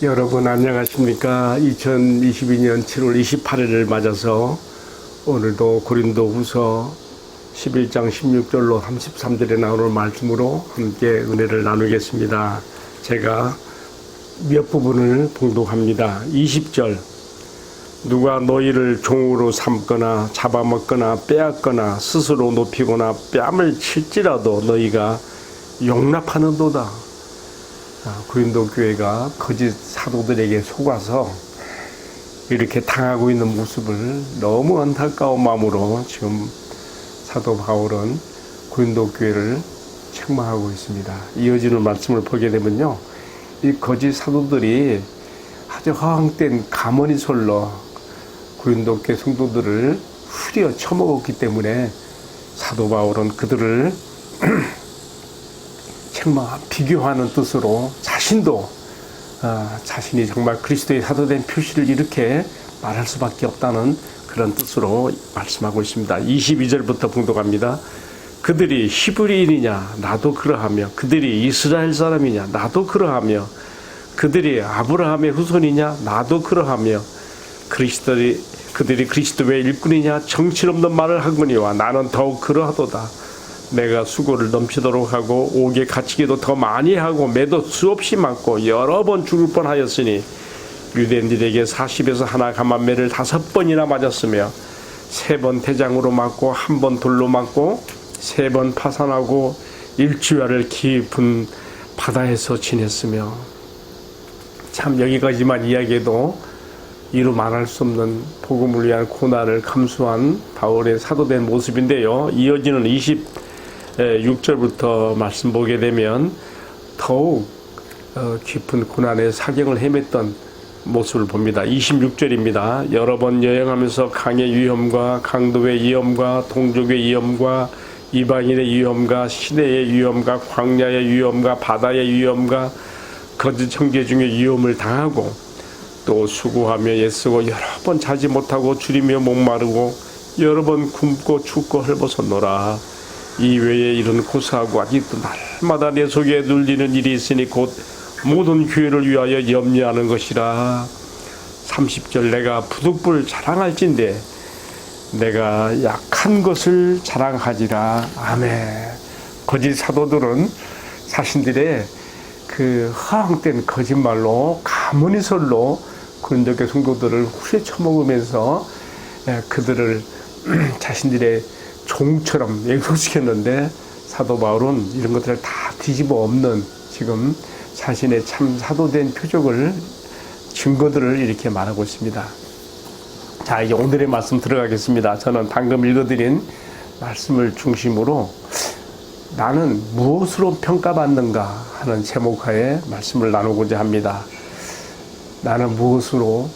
여러분 안녕하십니까? 2022년 7월 28일을 맞아서 오늘도 고린도후서 11장 16절로 33절에 나오는 말씀으로 함께 은혜를 나누겠습니다. 제가 몇 부분을 봉독합니다. 20절, 누가 너희를 종으로 삼거나 잡아먹거나 빼앗거나 스스로 높이거나 뺨을 칠지라도 너희가 용납하는도다. 고린도 교회가 거짓 사도들에게 속아서 이렇게 당하고 있는 모습을 너무 안타까운 마음으로 지금 사도 바울은 고린도 교회를 책망하고 있습니다. 이어지는 말씀을 보게 되면요, 이 거짓 사도들이 아주 허황된 가머니솔로 고린도 교회 성도들을 후려 쳐먹었기 때문에 사도 바울은 그들을 비교하는 뜻으로 자신도 자신이 정말 그리스도의 사도된 표시를 이렇게 말할 수밖에 없다는 그런 뜻으로 말씀하고 있습니다. 22절부터 봉독합니다. 그들이 히브리인이냐 나도 그러하며, 그들이 이스라엘 사람이냐 나도 그러하며, 그들이 아브라함의 후손이냐 나도 그러하며, 그들이 그리스도의 일꾼이냐 정신없는 말을 하거니와 나는 더욱 그러하도다. 내가 수고를 넘치도록 하고 옥에 갇히기도 더 많이 하고 매도 수없이 맞고 여러 번 죽을 뻔하였으니 유대인들에게 40에서 하나 감한매를 5번이나 맞았으며 3번 대장으로 맞고 1번 돌로 맞고 3번 파산하고 일주야를 깊은 바다에서 지냈으며, 참 여기까지만 이야기해도 이루 말할 수 없는 복음을 위한 고난을 감수한 바울의 사도된 모습인데요. 이어지는 26절부터 말씀 보게 되면 더욱 깊은 고난의 사경을 헤맸던 모습을 봅니다. 26절입니다. 여러 번 여행하면서 강의 위험과 강도의 위험과 동족의 위험과 이방인의 위험과 시내의 위험과 광야의 위험과 바다의 위험과 거짓 형제 중에 위험을 당하고 또 수고하며 애쓰고 여러 번 자지 못하고 줄이며 목마르고 여러 번 굶고 춥고 헐벗었노라. 이 외에 이런 고사하고 아직도 날마다 내 속에 눌리는 일이 있으니 곧 모든 교회를 위하여 염려하는 것이라. 30절, 내가 부득불 자랑할진대 내가 약한 것을 자랑하지라. 아멘. 거짓 사도들은 자신들의 그 허황된 거짓말로 가문이설로 고린도 교회 성도들을 후려쳐먹으면서 그들을 자신들의 종처럼 약속시켰는데, 사도 바울은 이런 것들을 다 뒤집어 엎는 지금 자신의 참 사도된 표적을, 증거들을 이렇게 말하고 있습니다. 자, 이제 오늘의 말씀 들어가겠습니다. 저는 방금 읽어드린 말씀을 중심으로 나는 무엇으로 평가받는가 하는 제목하에 말씀을 나누고자 합니다. 나는 무엇으로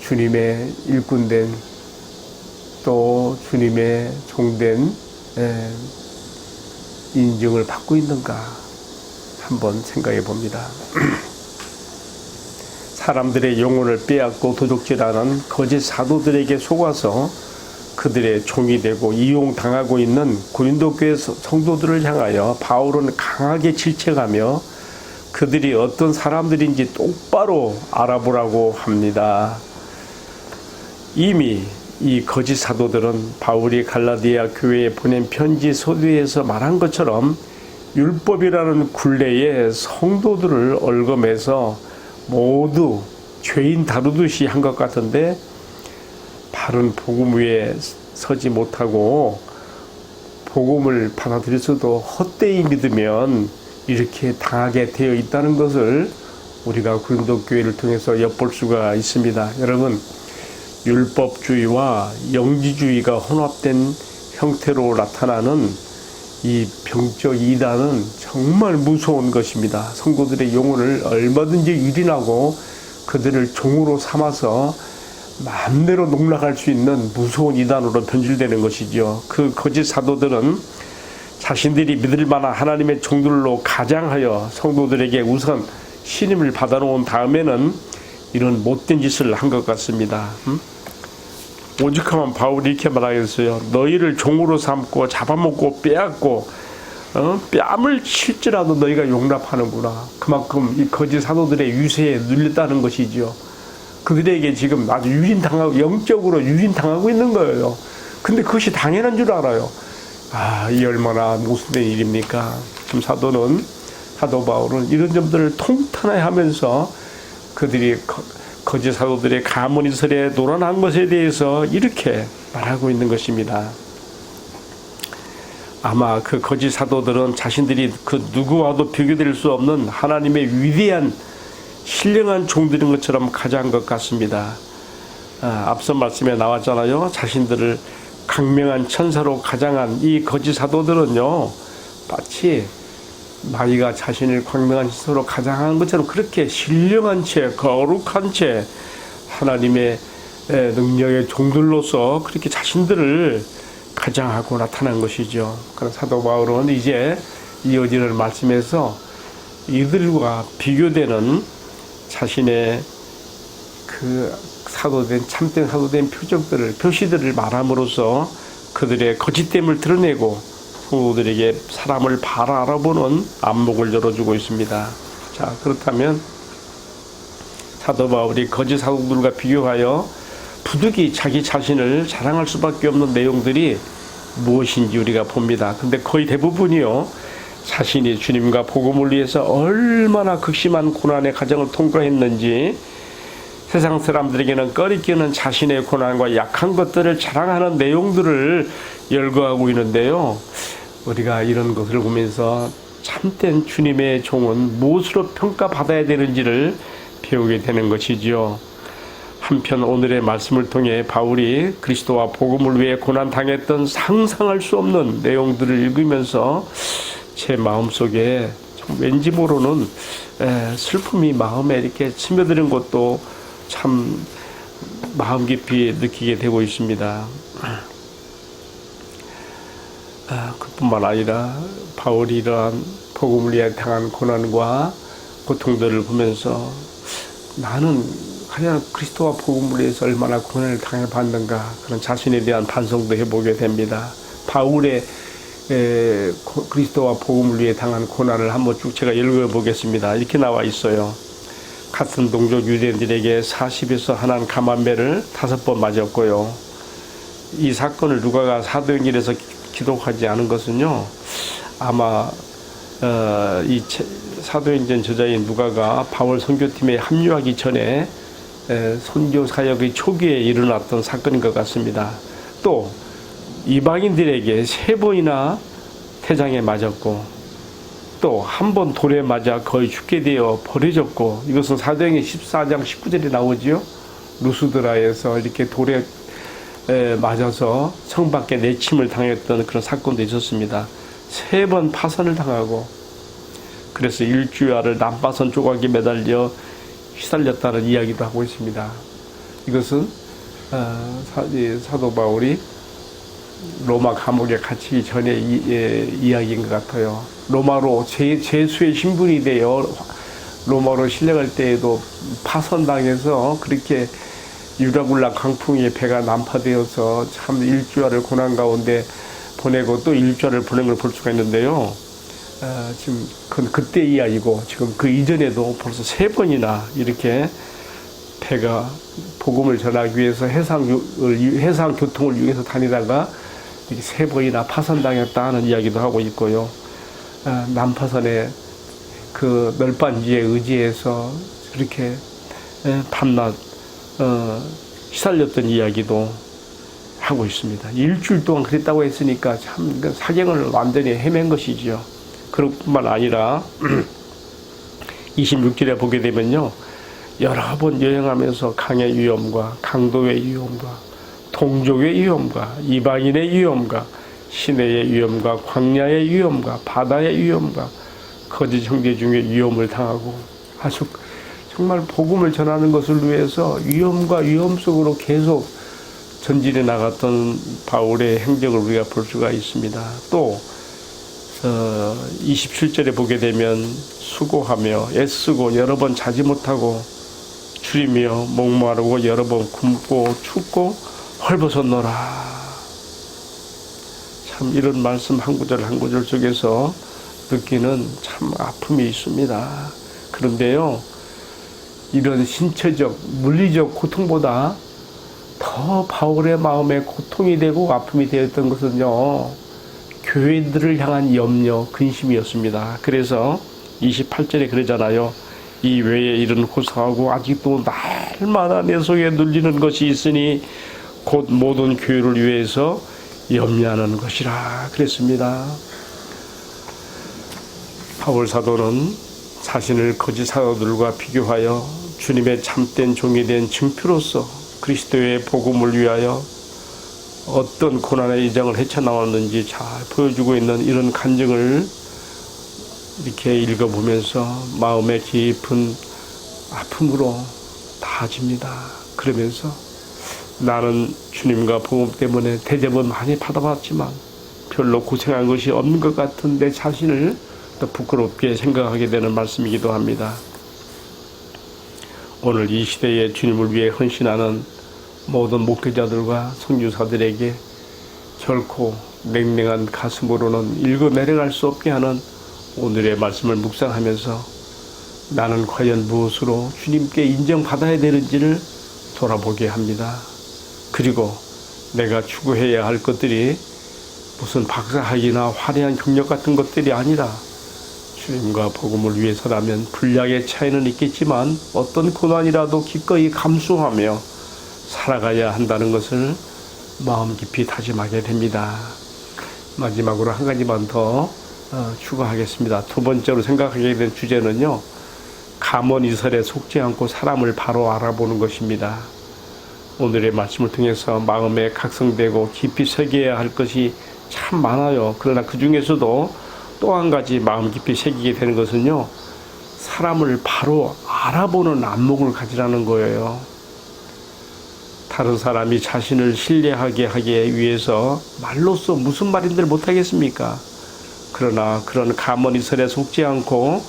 주님의 일꾼된 또 주님의 종된 인증을 받고 있는가 한번 생각해 봅니다. 사람들의 영혼을 빼앗고 도둑질하는 거짓 사도들에게 속아서 그들의 종이 되고 이용당하고 있는 고린도 교회 성도들을 향하여 바울은 강하게 질책하며 그들이 어떤 사람들인지 똑바로 알아보라고 합니다. 이미 이 거짓 사도들은 바울이 갈라디아 교회에 보낸 편지 서두에서 말한 것처럼 율법이라는 굴레에 성도들을 얽어매서 모두 죄인 다루듯이 한 것 같은데, 바른 복음 위에 서지 못하고 복음을 받아들여서도 헛되이 믿으면 이렇게 당하게 되어 있다는 것을 우리가 고린도 교회를 통해서 엿볼 수가 있습니다. 여러분, 율법주의와 영지주의가 혼합된 형태로 나타나는 이 병적 이단은 정말 무서운 것입니다. 성도들의 영혼을 얼마든지 유린하고 그들을 종으로 삼아서 마음대로 농락할 수 있는 무서운 이단으로 변질되는 것이죠. 그 거짓 사도들은 자신들이 믿을 만한 하나님의 종들로 가장하여 성도들에게 우선 신임을 받아놓은 다음에는 이런 못된 짓을 한 것 같습니다. 오죽하면 바울이 이렇게 말하겠어요. 너희를 종으로 삼고 잡아먹고 빼앗고 뺨을 칠지라도 너희가 용납하는구나. 그만큼 이 거짓 사도들의 유세에 눌렸다는 것이죠. 그들에게 지금 아주 영적으로 유린당하고 있는 거예요. 근데 그것이 당연한 줄 알아요. 이 얼마나 모순된 일입니까? 지금 사도 바울은 이런 점들을 통탄하게 하면서 그들이 거짓 사도들의 가문이설에 노란한 것에 대해서 이렇게 말하고 있는 것입니다. 아마 그 거짓 사도들은 자신들이 그 누구와도 비교될 수 없는 하나님의 위대한 신령한 종들인 것처럼 가장한 것 같습니다. 앞선 말씀에 나왔잖아요. 자신들을 강명한 천사로 가장한 이 거짓 사도들은요, 마치 마귀가 자신을 광명한 천사로 가장한 것처럼 그렇게 신령한 채, 거룩한 채 하나님의 능력의 종들로서 그렇게 자신들을 가장하고 나타난 것이죠. 그런 사도 바울은 이제 이어지는 말씀에서 이들과 비교되는 자신의 그 참된 사도된 표시들을 말함으로써 그들의 거짓됨을 드러내고 성도들에게 사람을 바로 알아보는 안목을 열어주고 있습니다. 자, 그렇다면 사도 바울이 거짓 사도들과 비교하여 부득이 자기 자신을 자랑할 수밖에 없는 내용들이 무엇인지 우리가 봅니다. 근데 거의 대부분이요, 자신이 주님과 복음을 위해서 얼마나 극심한 고난의 과정을 통과했는지, 세상 사람들에게는 꺼리끼는 자신의 고난과 약한 것들을 자랑하는 내용들을 열거하고 있는데요, 우리가 이런 것을 보면서 참된 주님의 종은 무엇으로 평가받아야 되는지를 배우게 되는 것이지요. 한편 오늘의 말씀을 통해 바울이 그리스도와 복음을 위해 고난당했던 상상할 수 없는 내용들을 읽으면서 제 마음속에 왠지 모르는 슬픔이 마음에 이렇게 스며드는 것도 참 마음 깊이 느끼게 되고 있습니다. 그뿐만 아니라 바울이 이러한 복음을 위해 당한 고난과 고통들을 보면서 나는 과연 그리스도와 복음을 위해서 얼마나 고난을 당해봤는가, 그런 자신에 대한 반성도 해보게 됩니다. 바울의 그리스도와 복음을 위해 당한 고난을 한번 쭉 제가 읽어보겠습니다. 이렇게 나와 있어요. 같은 동족 유대인들에게 40에서 한한 감암매를 5번 맞았고요. 이 사건을 누가가 사도행전에서 기록하지 않은 것은요, 아마 이 사도행전 저자인 누가가 바울 선교팀에 합류하기 전에 선교 사역의 초기에 일어났던 사건인 것 같습니다. 또 이방인들에게 3번이나 태장에 맞았고, 또 한 번 돌에 맞아 거의 죽게 되어 버려졌고, 이것은 사도행전 14장 19절에 나오지요. 루스드라에서 이렇게 돌에 맞아서 성 밖에 내침을 당했던 그런 사건도 있었습니다. 3번 파선을 당하고, 그래서 일주야를 남파선 조각에 매달려 휘살렸다는 이야기도 하고 있습니다. 이것은 사도 바울이 로마 감옥에 갇히기 전에 이야기인 것 같아요. 로마로 죄수의 신분이 되어 로마로 실려갈 때에도 파선당해서 그렇게 유라굴라 강풍에 배가 난파되어서 참 일주야를 고난 가운데 보내고 또 일주야를 보낸 걸 볼 수가 있는데요. 지금 그때 이야기고, 지금 그 이전에도 벌써 3번이나 이렇게 배가 복음을 전하기 위해서 해상 교통을 이용해서 다니다가 이렇게 3번이나 파선당했다 하는 이야기도 하고 있고요. 남파선의 그 널빤지에 의지해서 그렇게 밤낮 휘살렸던 이야기도 하고 있습니다. 일주일 동안 그랬다고 했으니까 참 사경을 완전히 헤맨 것이죠. 그럴 뿐만 아니라 26절에 보게 되면요, 여러 번 여행하면서 강의 위험과 강도의 위험과 동족의 위험과 이방인의 위험과 시내의 위험과 광야의 위험과 바다의 위험과 거짓 형제 중에 위험을 당하고, 아주 정말 복음을 전하는 것을 위해서 위험과 위험 속으로 계속 전진해 나갔던 바울의 행적을 우리가 볼 수가 있습니다. 또 27절에 보게 되면 수고하며 애쓰고 여러 번 자지 못하고 줄이며 목마르고 여러 번 굶고 춥고 헐벗었노라. 참 이런 말씀 한 구절 한 구절 속에서 느끼는 참 아픔이 있습니다. 그런데요, 이런 신체적, 물리적 고통보다 더 바울의 마음에 고통이 되고 아픔이 되었던 것은요, 교회들을 향한 염려, 근심이었습니다. 그래서 28절에 그러잖아요. 이 외에 이런 호소하고 아직도 날마다 내 속에 눌리는 것이 있으니 곧 모든 교회를 위해서 염려하는 것이라 그랬습니다. 바울 사도는 자신을 거짓 사도들과 비교하여 주님의 참된 종이 된 증표로서 그리스도의 복음을 위하여 어떤 고난의 이정을 헤쳐나왔는지 잘 보여주고 있는 이런 간증을 이렇게 읽어보면서 마음의 깊은 아픔으로 다집니다. 그러면서 나는 주님과 복음 때문에 대접은 많이 받아봤지만 별로 고생한 것이 없는 것 같은 내 자신을 더 부끄럽게 생각하게 되는 말씀이기도 합니다. 오늘 이 시대에 주님을 위해 헌신하는 모든 목회자들과 선교사들에게 결코 냉랭한 가슴으로는 읽어 내려갈 수 없게 하는 오늘의 말씀을 묵상하면서 나는 과연 무엇으로 주님께 인정받아야 되는지를 돌아보게 합니다. 그리고 내가 추구해야 할 것들이 무슨 박사학위나 화려한 경력 같은 것들이 아니라 주님과 복음을 위해서라면 분량의 차이는 있겠지만 어떤 고난이라도 기꺼이 감수하며 살아가야 한다는 것을 마음 깊이 다짐하게 됩니다. 마지막으로 한 가지만 더 추가하겠습니다. 두 번째로 생각하게 된 주제는요, 감언이설에 속지 않고 사람을 바로 알아보는 것입니다. 오늘의 말씀을 통해서 마음에 각성되고 깊이 새겨야 할 것이 참 많아요. 그러나 그 중에서도 또 한 가지 마음 깊이 새기게 되는 것은요, 사람을 바로 알아보는 안목을 가지라는 거예요. 다른 사람이 자신을 신뢰하게 하기 위해서 말로써 무슨 말인들 못하겠습니까? 그러나 그런 감언이설에 속지 않고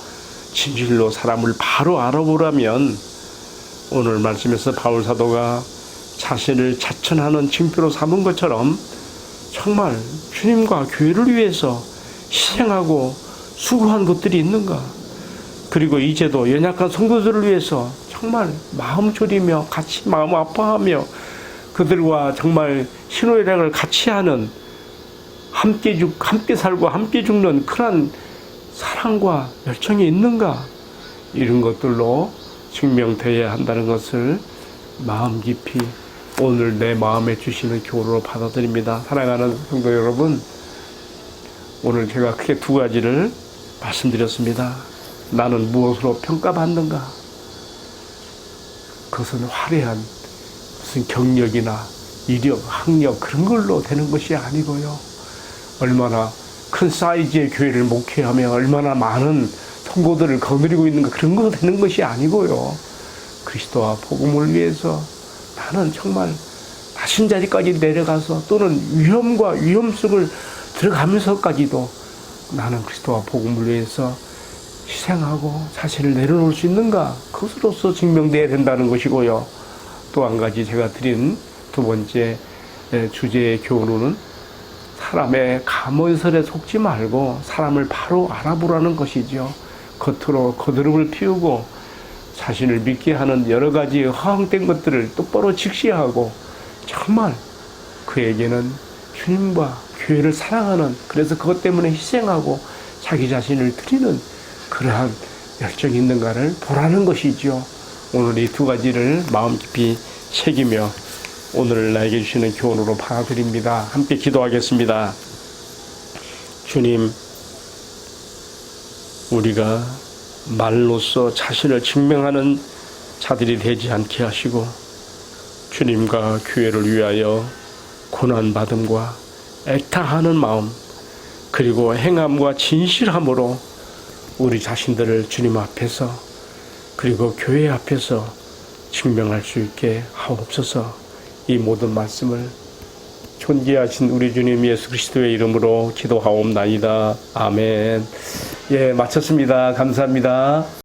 진실로 사람을 바로 알아보라면 오늘 말씀에서 바울 사도가 자신을 자천하는 징표로 삼은 것처럼 정말 주님과 교회를 위해서 희생하고 수고한 것들이 있는가? 그리고 이제도 연약한 성도들을 위해서 정말 마음 졸이며 같이 마음 아파하며 그들과 정말 희노애락을 같이 하는 함께 살고 함께 죽는 그런 사랑과 열정이 있는가? 이런 것들로 증명되어야 한다는 것을 마음 깊이 오늘 내 마음에 주시는 교훈으로 받아들입니다. 사랑하는 성도 여러분, 오늘 제가 크게 두 가지를 말씀드렸습니다. 나는 무엇으로 평가받는가? 그것은 화려한 무슨 경력이나 이력, 학력 그런 걸로 되는 것이 아니고요. 얼마나 큰 사이즈의 교회를 목회하며 얼마나 많은 성도들을 거느리고 있는가 그런 거 되는 것이 아니고요. 그리스도와 복음을 위해서 나는 정말 낮은 자리까지 내려가서 또는 위험과 위험 속을 들어가면서까지도 나는 그리스도와 복음을 위해서 희생하고 자신을 내려놓을 수 있는가? 그것으로서 증명되어야 된다는 것이고요. 또 한 가지 제가 드린 두 번째 주제의 교훈은 사람의 감언설에 속지 말고 사람을 바로 알아보라는 것이죠. 겉으로 거드름을 피우고 자신을 믿게 하는 여러 가지 허황된 것들을 똑바로 직시하고 정말 그에게는 주님과 교회를 사랑하는, 그래서 그것 때문에 희생하고 자기 자신을 드리는 그러한 열정이 있는가를 보라는 것이죠. 오늘 이 두 가지를 마음 깊이 새기며 오늘 나에게 주시는 교훈으로 받아들입니다. 함께 기도하겠습니다. 주님, 우리가 말로써 자신을 증명하는 자들이 되지 않게 하시고 주님과 교회를 위하여 고난받음과 애타하는 마음 그리고 행함과 진실함으로 우리 자신들을 주님 앞에서 그리고 교회 앞에서 증명할 수 있게 하옵소서. 이 모든 말씀을 존귀하신 우리 주님 예수 그리스도의 이름으로 기도하옵나이다. 아멘. 예, 마쳤습니다. 감사합니다.